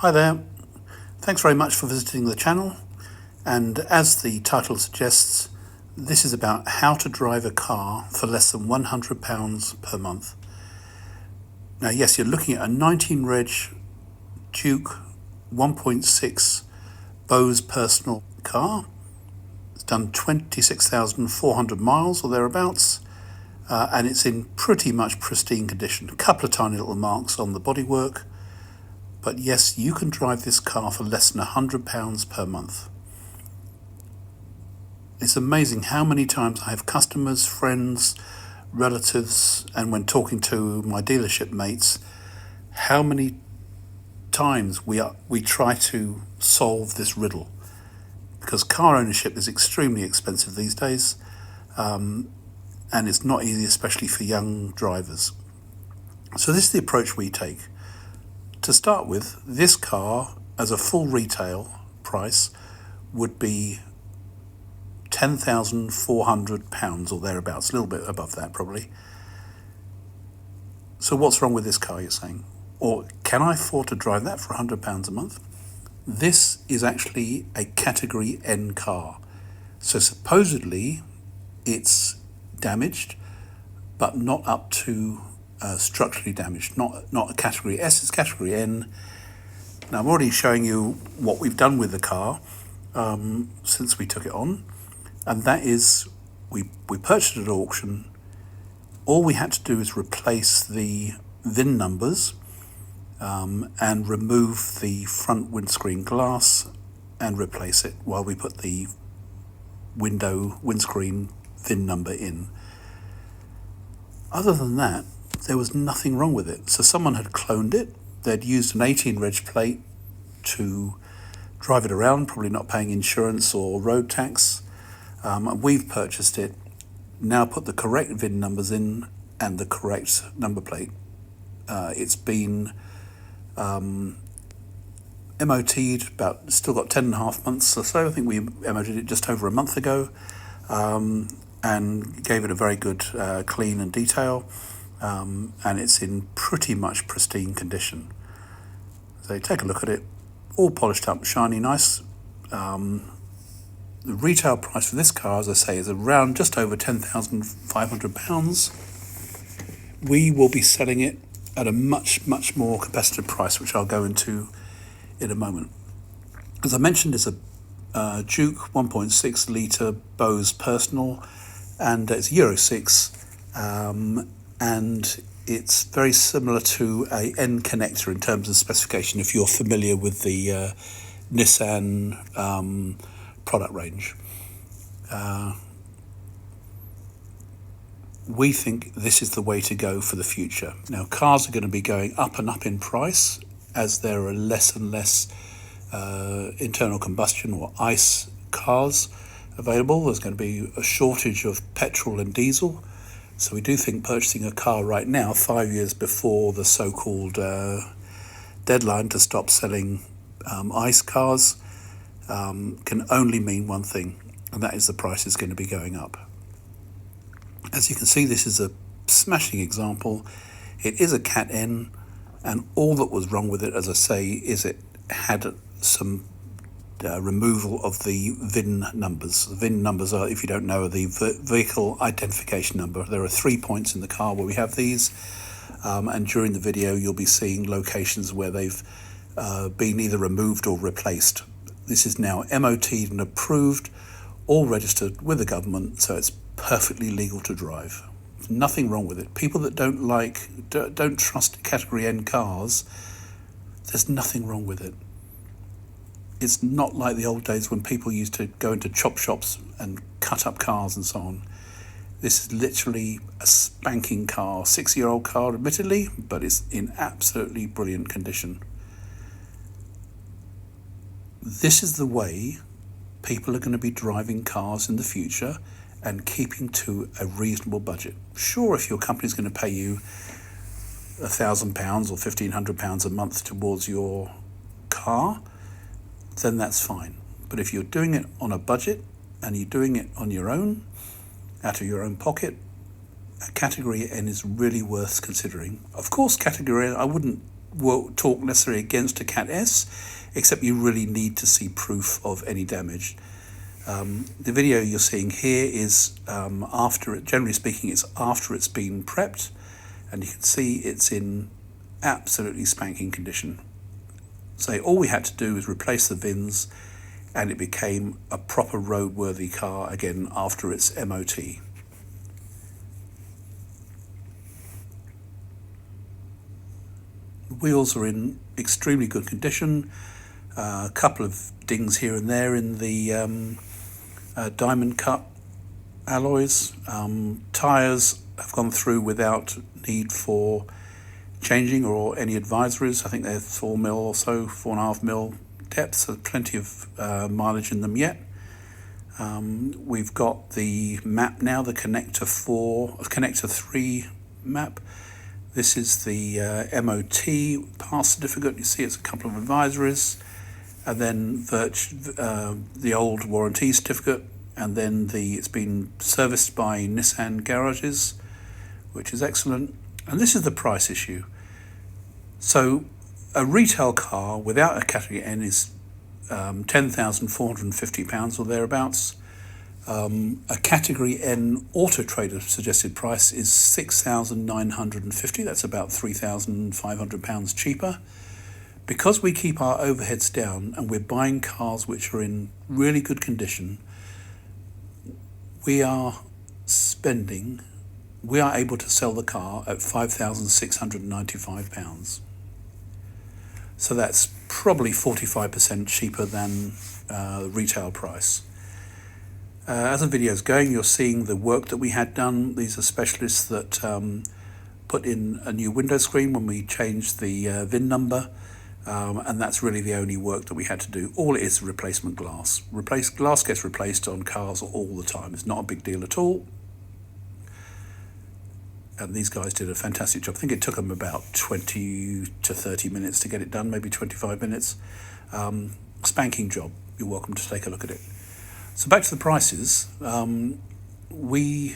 Hi there, thanks very much for visiting the channel, and as the title suggests, this is about how to drive a car for less than £100 per month. Now yes, you're looking at a 19 reg Juke 1.6 Bose personal car. It's done 26,400 miles or thereabouts, and it's in pretty much pristine condition. A couple of tiny little marks on the bodywork. But yes, you can drive this car for less than £100 per month. It's amazing how many times I have customers, friends, relatives, and when talking to my dealership mates, how many times we try to solve this riddle. Because car ownership is extremely expensive these days, and it's not easy, especially for young drivers. So this is the approach we take. To start with, this car, as a full retail price, would be £10,400 or thereabouts, a little bit above that probably. So what's wrong with this car, you're saying? Or can I afford to drive that for £100 a month? This is actually a Category N car. So supposedly it's damaged, but not up to structurally damaged, not a Category S, it's Category N. Now I'm already showing you what we've done with the car since we took it on, and that is we purchased it at auction. All we had to do is replace the VIN numbers and remove the front windscreen glass and replace it while we put the windscreen VIN number in. Other than that, there was nothing wrong with it. So someone had cloned it. They'd used an 18 reg plate to drive it around, probably not paying insurance or road tax. And we've purchased it, now put the correct VIN numbers in and the correct number plate. It's been MOT'd still got 10.5 months or so. I think we MOT'd it just over a month ago, and gave it a very good clean and detail. And it's in pretty much pristine condition. So take a look at it, all polished up, shiny, nice. The retail price for this car, as I say, is around just over £10,500. We will be selling it at a much more competitive price, which I'll go into in a moment. As I mentioned, it's a Juke 1.6 litre Bose personal, and it's Euro 6. And it's very similar to a N connector in terms of specification, if you're familiar with the Nissan product range. We think this is the way to go for the future. Now, cars are going to be going up and up in price as there are less and less internal combustion or ICE cars available. There's going to be a shortage of petrol and diesel. So we do think purchasing a car right now, 5 years before the so-called deadline to stop selling ICE cars, can only mean one thing, and that is the price is going to be going up. As you can see, this is a smashing example. It is a Cat N, and all that was wrong with it, as I say, is it had some removal of the VIN numbers. The VIN numbers are, if you don't know, are the vehicle identification number. There are 3 points in the car where we have these, and during the video you'll be seeing locations where they've been either removed or replaced. This is now MOT'd and approved, all registered with the government, so it's perfectly legal to drive. There's nothing wrong with it. People that don't trust Category N cars, there's nothing wrong with it. It's not like the old days when people used to go into chop shops and cut up cars and so on. This is literally a spanking car, 6-year-old car admittedly, but it's in absolutely brilliant condition. This is the way people are going to be driving cars in the future and keeping to a reasonable budget. Sure, if your company's going to pay you £1,000 or £1,500 a month towards your car, then that's fine. But if you're doing it on a budget and you're doing it on your own, out of your own pocket, a Category N is really worth considering. Of course, Category N, I wouldn't talk necessarily against a Cat S, except you really need to see proof of any damage. The video you're seeing here is after it, generally speaking, it's after it's been prepped, and you can see it's in absolutely spanking condition. So all we had to do was replace the VINs, and it became a proper roadworthy car again after its MOT. Wheels are in extremely good condition. A couple of dings here and there in the diamond cut alloys. Tyres have gone through without need for changing or any advisories. I think they're 4 mil or so, 4.5 mil depth, so plenty of mileage in them yet. We've got the map now, the connector 3 map. This is the MOT pass certificate. You see it's a couple of advisories, and then the old warranty certificate, and then it's been serviced by Nissan garages, which is excellent. And this is the price issue. So a retail car without a category N is £10,450 or thereabouts. A category N Auto Trader suggested price is £6,950. That's about £3,500 cheaper. Because we keep our overheads down and we're buying cars which are in really good condition, we are able to sell the car at £5,695. So that's probably 45% cheaper than the retail price. As the video is going, you're seeing the work that we had done. These are specialists that put in a new window screen when we changed the VIN number, and that's really the only work that we had to do. All it is replacement glass. Glass gets replaced on cars all the time. It's not a big deal at all. And these guys did a fantastic job. I think it took them about 20 to 30 minutes to get it done, maybe 25 minutes. Spanking job. You're welcome to take a look at it. So back to the prices. We're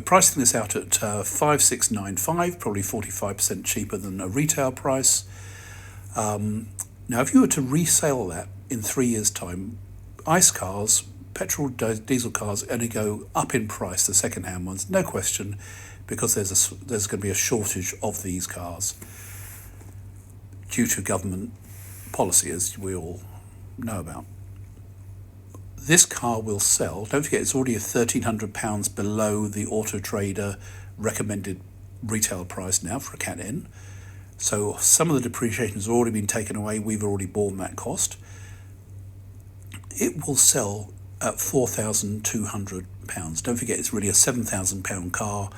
pricing this out at $5,695, probably 45% cheaper than a retail price. Now, if you were to resell that in 3 years' time, ICE cars, petrol, diesel cars, only go up in price, the second-hand ones, no question, because there's going to be a shortage of these cars due to government policy, as we all know about. This car will sell, don't forget, it's already £1,300 below the Auto Trader recommended retail price now for a Cat N. So some of the depreciation has already been taken away. We've already borne that cost. It will sell at £4,200. Don't forget, it's really a £7,000 car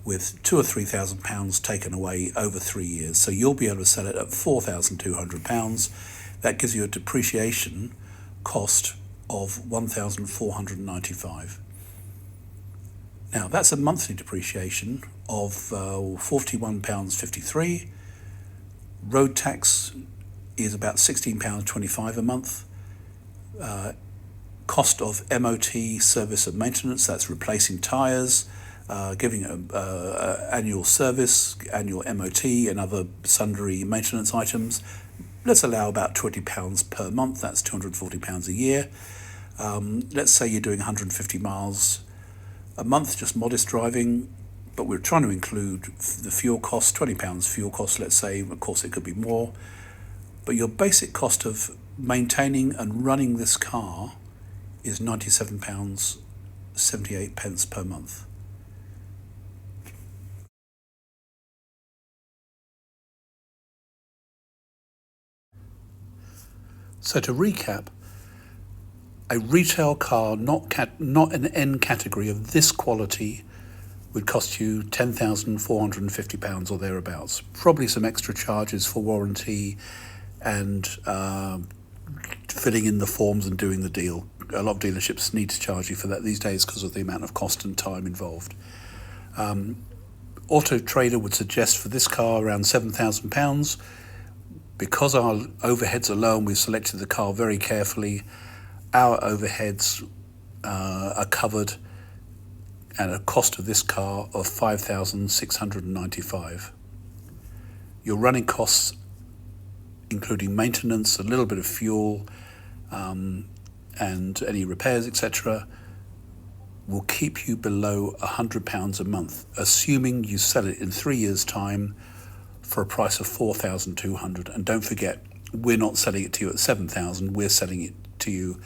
with £2,000 or £3,000 taken away over 3 years. So you'll be able to sell it at £4,200. That gives you a depreciation cost of £1,495. Now that's a monthly depreciation of £41.53. Road tax is about £16.25 a month. Cost of MOT, service and maintenance, that's replacing tyres, giving annual service, annual MOT and other sundry maintenance items. Let's allow about £20 per month, that's £240 a year. Let's say you're doing 150 miles a month, just modest driving, but we're trying to include the fuel cost, £20 fuel cost, let's say. Of course, it could be more. But your basic cost of maintaining and running this car is £97.78 per month. So to recap, a retail car, not an N category of this quality, would cost you £10,450 or thereabouts. Probably some extra charges for warranty and filling in the forms and doing the deal. A lot of dealerships need to charge you for that these days because of the amount of cost and time involved. Auto Trader would suggest for this car around £7,000. Because our overheads are low and we've selected the car very carefully, our overheads are covered at a cost of this car of £5,695. Your running costs, including maintenance, a little bit of fuel, and any repairs, etc., will keep you below £100 a month, assuming you sell it in 3 years' time for a price of $4,200. And don't forget, we're not selling it to you at $7,000. We're selling it to you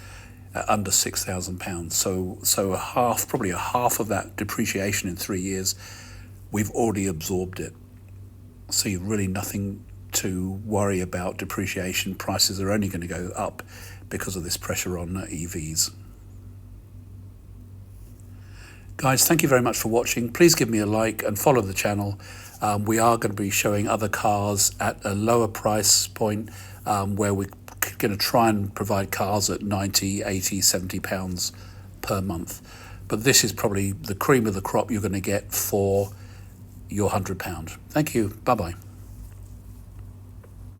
at under £6,000. So probably a half of that depreciation in 3 years, we've already absorbed it. So you've really nothing to worry about depreciation. Prices are only going to go up because of this pressure on EVs. Guys, thank you very much for watching. Please give me a like and follow the channel. We are going to be showing other cars at a lower price point, where we're going to try and provide cars at 90, 80, 70 pounds per month. But this is probably the cream of the crop you're going to get for your £100. Thank you. Bye-bye.